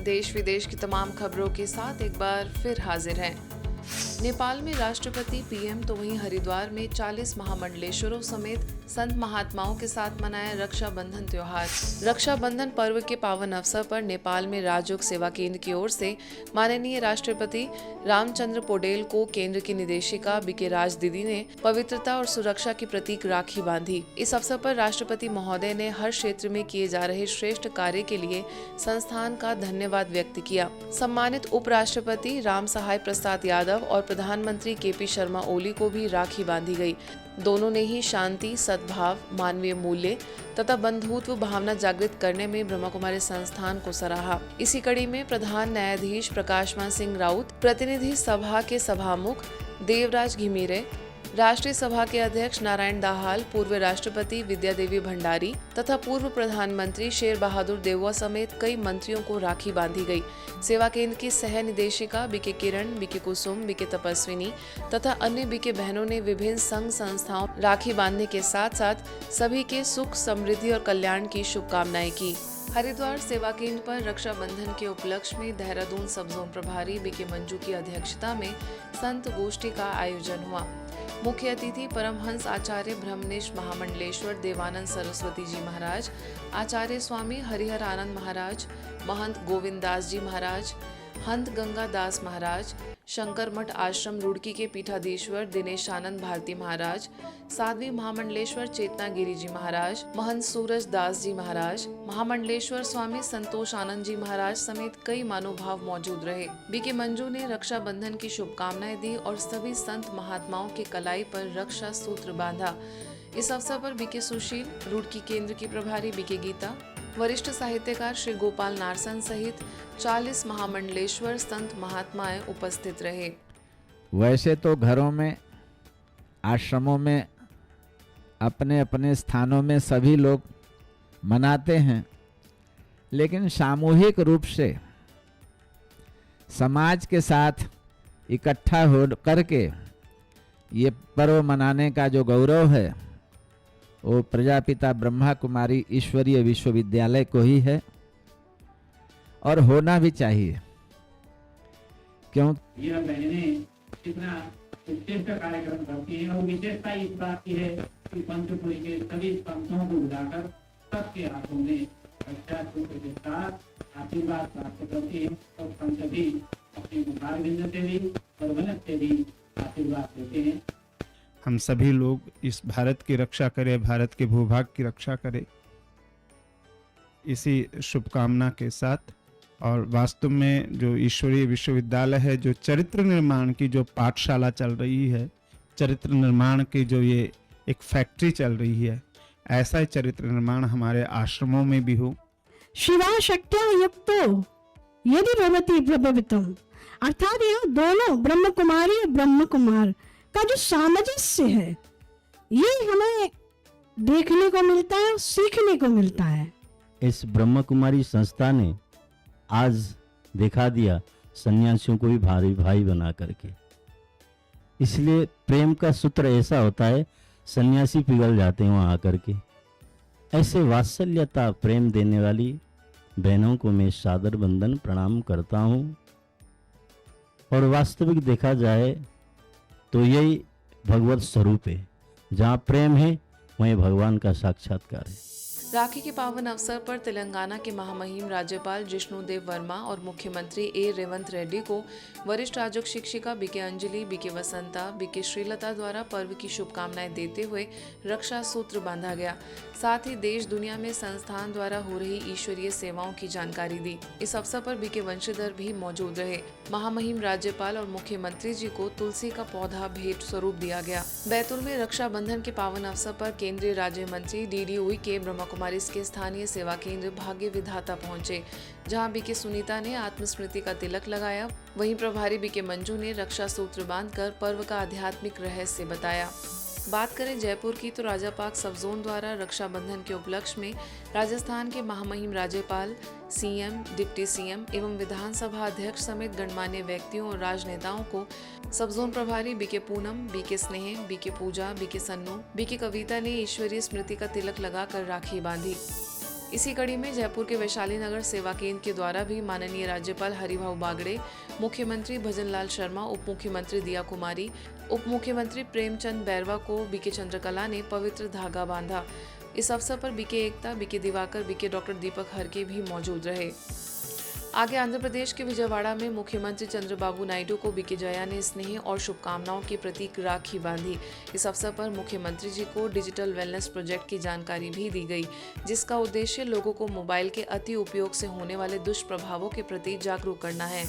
देश विदेश की तमाम खबरों के साथ एक बार फिर हाजिर हैं। नेपाल में राष्ट्रपति पीएम तो वहीं हरिद्वार में 40 महामंडलेश्वरों समेत संत महात्माओं के साथ मनाया रक्षाबंधन त्योहार। रक्षाबंधन पर्व के पावन अवसर पर नेपाल में राजयोग सेवा केंद्र की ओर से माननीय राष्ट्रपति रामचंद्र पौडेल को केंद्र की निदेशिका बीके राज दीदी ने पवित्रता और सुरक्षा की प्रतीक राखी बांधी। इस अवसर पर राष्ट्रपति महोदय ने हर क्षेत्र में किए जा रहे श्रेष्ठ कार्य के लिए संस्थान का धन्यवाद व्यक्त किया। सम्मानित उपराष्ट्रपति राम सहाय प्रसाद यादव और प्रधानमंत्री केपी शर्मा ओली को भी राखी बांधी गई। दोनों ने ही शांति, सद्भाव, मानवीय मूल्य तथा बंधुत्व भावना जागृत करने में ब्रह्मा कुमारी संस्थान को सराहा। इसी कड़ी में प्रधान न्यायाधीश प्रकाशमान सिंह राउत, प्रतिनिधि सभा के सभामुख देवराज घिमिरे, राष्ट्रीय सभा के अध्यक्ष नारायण दाहाल, पूर्व राष्ट्रपति विद्या देवी भंडारी तथा पूर्व प्रधानमंत्री शेर बहादुर देववा समेत कई मंत्रियों को राखी बांधी गई। सेवा केंद्र की सह निदेशिका बीके किरण, बीके कुसुम, बीके तपस्विनी तथा अन्य बीके बहनों ने विभिन्न संघ संस्थाओं राखी बांधने के साथ साथ सभी के सुख, समृद्धि और कल्याण की शुभकामनाएं की। हरिद्वार सेवा केंद्र पर रक्षाबंधन के उपलक्ष्य में देहरादून सब जोन प्रभारी बीके मंजू की अध्यक्षता में संत गोष्ठी का आयोजन हुआ। मुख्य अतिथि परमहंस आचार्य ब्रह्मनिष्ठ महामंडलेश्वर देवानंद सरस्वती जी महाराज, आचार्य स्वामी हरिहर आनंद महाराज, महंत गोविंद दास जी महाराज, हंत गंगा दास महाराज, शंकर मठ आश्रम रुड़की के पीठाधीश्वर दिनेश आनंद भारती महाराज, साध्वी महामंडलेश्वर चेतना गिरी जी महाराज, महंत सूरज दास जी महाराज, महामंडलेश्वर स्वामी संतोष आनंद जी महाराज समेत कई महानुभाव मौजूद रहे। बीके मंजू ने रक्षाबंधन की शुभकामनाएं दी और सभी संत महात्माओं के कलाई पर रक्षा सूत्र बांधा। इस अवसर पर बीके सुशील, रुड़की केंद्र की प्रभारी बीके गीता, वरिष्ठ साहित्यकार श्री गोपाल नारसन सहित 40 महामंडलेश्वर संत महात्माएं उपस्थित रहे। वैसे तो घरों में, आश्रमों में, अपने अपने स्थानों में सभी लोग मनाते हैं, लेकिन सामूहिक रूप से समाज के साथ इकट्ठा हो करके ये पर्व मनाने का जो गौरव है वो प्रजापिता ब्रह्मा कुमारी ईश्वरीय विश्वविद्यालय को ही है और होना भी चाहिए। क्यों यह बहनें इतना उत्कृष्ट कार्यक्रम करती हैं और विशेषता इस बात की है कि पंचपुरी के सभी पंथों को बुलाकर सबके हाथों में रक्षा सूत्र के साथ आशीर्वाद प्राप्त करती है और पंच भी अपने मुखार बिंद से भी और वनक से भी आशीर्वाद देते हैं। हम सभी लोग इस भारत की रक्षा करें, भारत के भूभाग की रक्षा करें, इसी शुभकामना के साथ। और वास्तव में जो ईश्वरीय विश्वविद्यालय है, जो चरित्र निर्माण की जो पाठशाला चल रही है, चरित्र निर्माण की जो ये एक फैक्ट्री चल रही है, ऐसा ही चरित्र निर्माण हमारे आश्रमों में भी हो। शिवा शक्त्या युक्तो यदि भवति प्रभवितम, अर्थात यह दोनों ब्रह्म कुमारी और ब्रह्म कुमार का जो सामंजस्य है, ये हमें देखने को मिलता है और सीखने को मिलता है। इस ब्रह्म कुमारी संस्था ने आज दिखा दिया सन्यासियों को भी भाई भाई बना करके। इसलिए प्रेम का सूत्र ऐसा होता है, सन्यासी पिघल जाते हैं वहाँ आकर के। ऐसे वात्सल्यता प्रेम देने वाली बहनों को मैं सादर वंदन प्रणाम करता हूँ। और वास्तविक देखा जाए तो यही भगवत स्वरूप है। जहाँ प्रेम है वहीं भगवान का साक्षात्कार है। राखी के पावन अवसर पर तेलंगाना के महामहिम राज्यपाल जिष्णुदेव वर्मा और मुख्यमंत्री ए रेवंत रेड्डी को वरिष्ठ राजयोग शिक्षिका BK Anjali, BK Vasanta, BK Sreelatha द्वारा पर्व की शुभकामनाएं देते हुए रक्षा सूत्र बांधा गया। साथ ही देश दुनिया में संस्थान द्वारा हो रही ईश्वरीय सेवाओं की जानकारी दी। इस अवसर पर बीके वंशीधर भी मौजूद रहे। महामहिम राज्यपाल और मुख्यमंत्री जी को तुलसी का पौधा भेंट स्वरूप दिया गया। बैतूल में रक्षाबंधन के पावन अवसर पर केंद्रीय राज्य मंत्री डी उइके ब्रह्मा कुमारी के स्थानीय सेवा केंद्र भाग्य विधाता पहुंचे, जहां बीके सुनीता ने आत्मस्मृति का तिलक लगाया। वहीं प्रभारी बीके मंजू ने रक्षा सूत्र बांधकर पर्व का आध्यात्मिक रहस्य बताया। बात करें जयपुर की तो राजापाक सब जोन द्वारा रक्षाबंधन के उपलक्ष्य में राजस्थान के महामहिम राज्यपाल, सीएम, डिप्टी सीएम एवं विधानसभा अध्यक्ष समेत गणमान्य व्यक्तियों और राजनेताओं को सब जोन प्रभारी बीके पूनम, बीके स्नेह, बीके पूजा, बीके सन्नू, बीके कविता ने ईश्वरीय स्मृति का तिलक लगाकर राखी बांधी। इसी कड़ी में जयपुर के वैशाली नगर सेवा केंद्र के द्वारा भी माननीय राज्यपाल हरिभाऊ बागड़े, मुख्यमंत्री भजनलाल शर्मा, उप मुख्यमंत्री दिया कुमारी, उप मुख्यमंत्री प्रेमचंद बैरवा को बीके चंद्रकला ने पवित्र धागा बांधा। इस अवसर पर बीके एकता, बीके दिवाकर, बीके डॉक्टर दीपक हरके भी मौजूद रहे। आगे आंध्र प्रदेश के विजयवाड़ा में मुख्यमंत्री चंद्रबाबू नायडू को बीके जया ने स्नेह और शुभकामनाओं की प्रतीक राखी बांधी। इस अवसर पर मुख्यमंत्री जी को डिजिटल वेलनेस प्रोजेक्ट की जानकारी भी दी गई, जिसका उद्देश्य लोगों को मोबाइल के अति उपयोग से होने वाले दुष्प्रभावों के प्रति जागरूक करना है।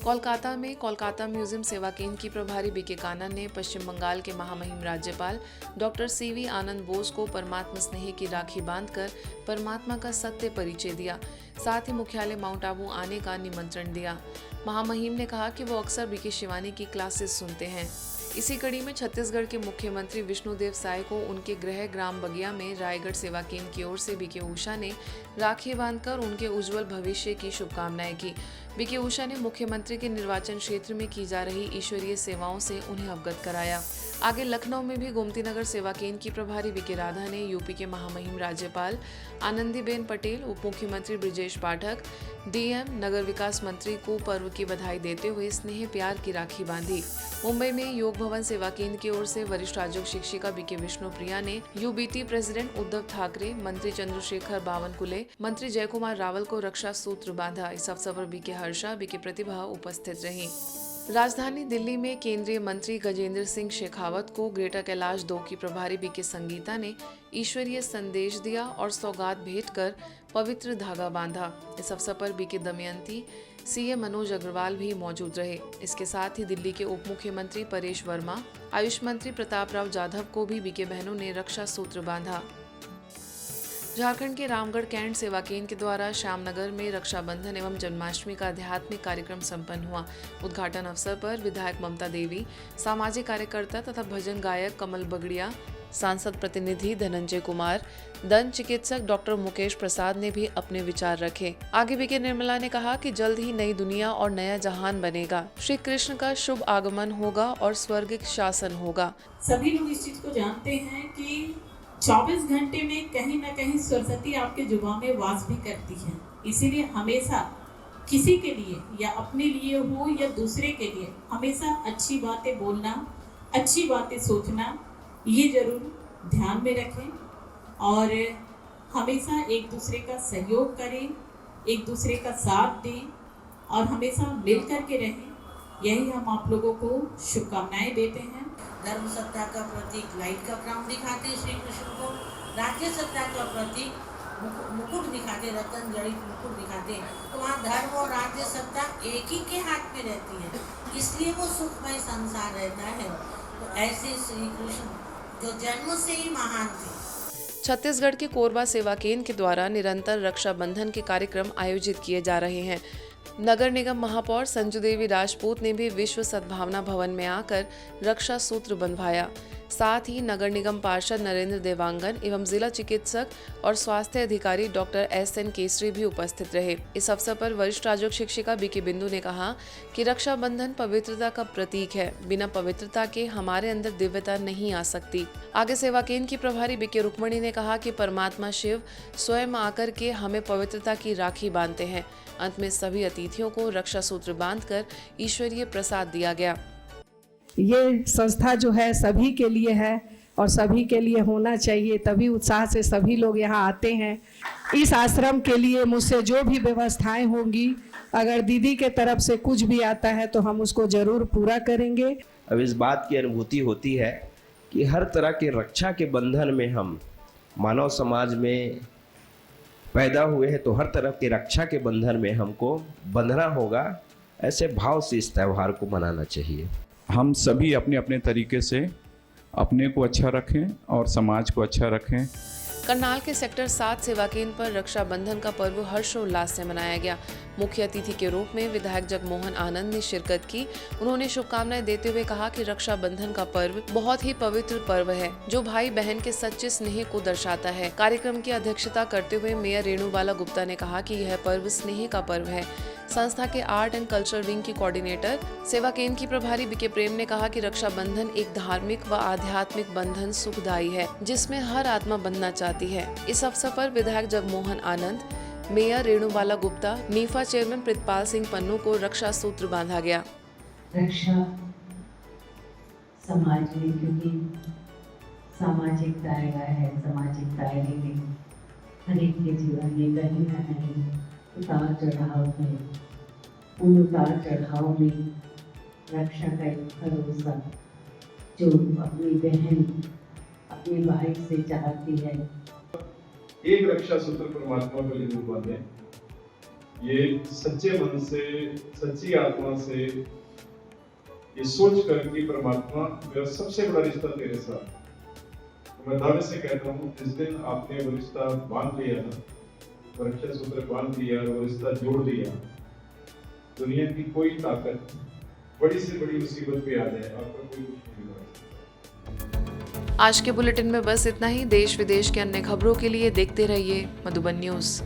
कोलकाता में कोलकाता म्यूजियम सेवा केंद्र की प्रभारी बीके कानन ने पश्चिम बंगाल के महामहिम राज्यपाल डॉक्टर CV आनंद बोस को परमात्मा स्नेह की राखी बांधकर परमात्मा का सत्य परिचय दिया। साथ ही मुख्यालय माउंट आबू आने का निमंत्रण दिया। महामहिम ने कहा कि वो अक्सर बीके शिवानी की क्लासेस सुनते हैं। इसी कड़ी में छत्तीसगढ़ के मुख्यमंत्री विष्णुदेव साय को उनके गृह ग्राम बगिया में रायगढ़ सेवा केंद्र की ओर से बीके उषा ने राखी बांधकर उनके उज्जवल भविष्य की शुभकामनाएं की। बीके उषा ने मुख्यमंत्री के निर्वाचन क्षेत्र में की जा रही ईश्वरीय सेवाओं से उन्हें अवगत कराया। आगे लखनऊ में भी गोमती नगर सेवा केंद्र की प्रभारी बीके राधा ने यूपी के महामहिम राज्यपाल आनंदीबेन पटेल, उप मुख्यमंत्री ब्रिजेश पाठक, DM, नगर विकास मंत्री को पर्व की बधाई देते हुए स्नेह प्यार की राखी बांधी। मुंबई में योग भवन सेवा केंद्र की ओर से वरिष्ठ राजयोग शिक्षिका बीके विष्णुप्रिया ने UBT प्रेसिडेंट उद्धव ठाकरे, मंत्री चंद्रशेखर बावनकुले, मंत्री जयकुमार रावल को रक्षा सूत्र बांधा। इस अवसर पर बीके हर्षा, बीके प्रतिभा उपस्थित रहीं। राजधानी दिल्ली में केंद्रीय मंत्री गजेंद्र सिंह शेखावत को ग्रेटर कैलाश 2 की प्रभारी बीके संगीता ने ईश्वरीय संदेश दिया और सौगात भेंट कर पवित्र धागा बांधा। इस अवसर पर बीके दमयंती, CA मनोज अग्रवाल भी मौजूद रहे। इसके साथ ही दिल्ली के उप मुख्यमंत्री परेश वर्मा, आयुष मंत्री प्रताप राव जाधव को भी बीके बहनों ने रक्षा सूत्र बांधा। झारखंड के रामगढ़ कैंट सेवा केंद्र के द्वारा श्यामनगर में रक्षाबंधन एवं जन्माष्टमी का आध्यात्मिक कार्यक्रम संपन्न हुआ। उद्घाटन अवसर पर विधायक ममता देवी, सामाजिक कार्यकर्ता तथा भजन गायक कमल बगड़िया, सांसद प्रतिनिधि धनंजय कुमार, दंत चिकित्सक डॉक्टर मुकेश प्रसाद ने भी अपने विचार रखे। आगे बीके निर्मला ने कहा कि जल्द ही नई दुनिया और नया जहान बनेगा। श्री कृष्ण का शुभ आगमन होगा और स्वर्गिक शासन होगा। सभी लोग इस चीज को जानते हैं कि 24 घंटे में कहीं ना कहीं सरस्वती आपके जुबान में वास भी करती है। इसीलिए हमेशा किसी के लिए या अपने लिए हो या दूसरे के लिए हमेशा अच्छी बातें बोलना, अच्छी बातें सोचना, ये जरूर ध्यान में रखें और हमेशा एक दूसरे का सहयोग करें, एक दूसरे का साथ दें और हमेशा मिल कर के रहें। यही हम आप लोगों को शुभकामनाएं देते हैं। धर्म सत्ता का प्रतीक लाइट का क्राउन दिखाते श्री कृष्ण को, राज्य सत्ता का प्रतीक मुकुट दिखाते, रतन जड़ित मुकुट दिखाते। तो वहाँ धर्म और राज्य सत्ता एक ही के हाथ में रहती है, इसलिए वो सुखमय संसार रहता है। तो ऐसे श्री कृष्ण जो जन्म से ही महान थे। छत्तीसगढ़ के कोरबा सेवा केंद्र के द्वारा निरंतर रक्षाबंधन के कार्यक्रम आयोजित किए जा रहे हैं। नगर निगम महापौर संजू देवी राजपूत ने भी विश्व सद्भावना भवन में आकर रक्षा सूत्र बंधवाया। साथ ही नगर निगम पार्षद नरेंद्र देवांगन एवं जिला चिकित्सक और स्वास्थ्य अधिकारी डॉक्टर SN केसरी भी उपस्थित रहे। इस अवसर पर वरिष्ठ राजयोग शिक्षिका बीके बिंदु ने कहा कि रक्षाबंधन पवित्रता का प्रतीक है। बिना पवित्रता के हमारे अंदर दिव्यता नहीं आ सकती। आगे सेवा केंद्र की प्रभारी बीके रुक्मणी ने कहा कि परमात्मा शिव स्वयं आकर के हमें पवित्रता की राखी बांधते हैं। अंत में सभी अतिथियों को रक्षा सूत्र बांधकर ईश्वरीय प्रसाद दिया गया। ये संस्था जो है सभी के लिए है और सभी के लिए होना चाहिए, तभी उत्साह से सभी लोग यहाँ आते हैं। इस आश्रम के लिए मुझसे जो भी व्यवस्थाएं होंगी, अगर दीदी के तरफ से कुछ भी आता है तो हम उसको जरूर पूरा करेंगे। अब इस बात की अनुभूति होती है कि हर तरह के रक्षा के बंधन में हम मानव समाज में पैदा हुए हैं, तो हर तरह की रक्षा के बंधन में हमको बंधना होगा। ऐसे भाव से इस त्यौहार को मनाना चाहिए। हम सभी अपने अपने तरीके से अपने को अच्छा रखें और समाज को अच्छा रखें। करनाल के सेक्टर 7 सेवा केंद्र पर रक्षाबंधन का पर्व हर्षोल्लास से मनाया गया। मुख्य अतिथि के रूप में विधायक जगमोहन आनंद ने शिरकत की। उन्होंने शुभकामनाएं देते हुए कहा कि रक्षाबंधन का पर्व बहुत ही पवित्र पर्व है, जो भाई बहन के सच्चे स्नेह को दर्शाता है। कार्यक्रम की अध्यक्षता करते हुए मेयर रेणुबाला गुप्ता ने कहा कि यह पर्व स्नेह का पर्व है, संस्था के आर्ट एंड कल्चर विंग की कोऑर्डिनेटर सेवा केंद्र की प्रभारी बीके प्रेम ने कहा कि रक्षाबंधन एक धार्मिक व आध्यात्मिक बंधन सुखदायी है, जिसमें हर आत्मा बंधना चाहती है। इस अवसर पर विधायक Jagmohan Anand, mayor Renubala Gupta, NIFA chairman Pritpal Singh Pannu को रक्षा सूत्र बांधा गया। रक्षा समाज में, क्योंकि सामाजिक दायरा है, सामाजिक दायरे में हर एक के जीवन में कहीं ना कहीं उतार चढ़ाव है। उन उतार चढ़ाव में रक्षा का एक भरोसा जो अपनी बहन अपने भाई से चाहती है। एक रक्षा सूत्र परमात्मा को लिखने वाले, ये सच्चे मन से, सच्ची आत्मा से ये सोच कर कि परमात्मा मेरा सबसे बड़ा रिश्ता तेरे साथ। तो मैं दावे से कहता हूँ, जिस दिन आपने वो रिश्ता बांध लिया ना, रक्षा सूत्र बांध दिया और वो रिश्ता जोड़ दिया, दुनिया की कोई ताकत बड़ी से बड़ी मुसीबत पे आ जाए, आपका कोई कुछ नहीं होगा। आज के बुलेटिन में बस इतना ही। देश विदेश के अन्य खबरों के लिए देखते रहिए मधुबन न्यूज।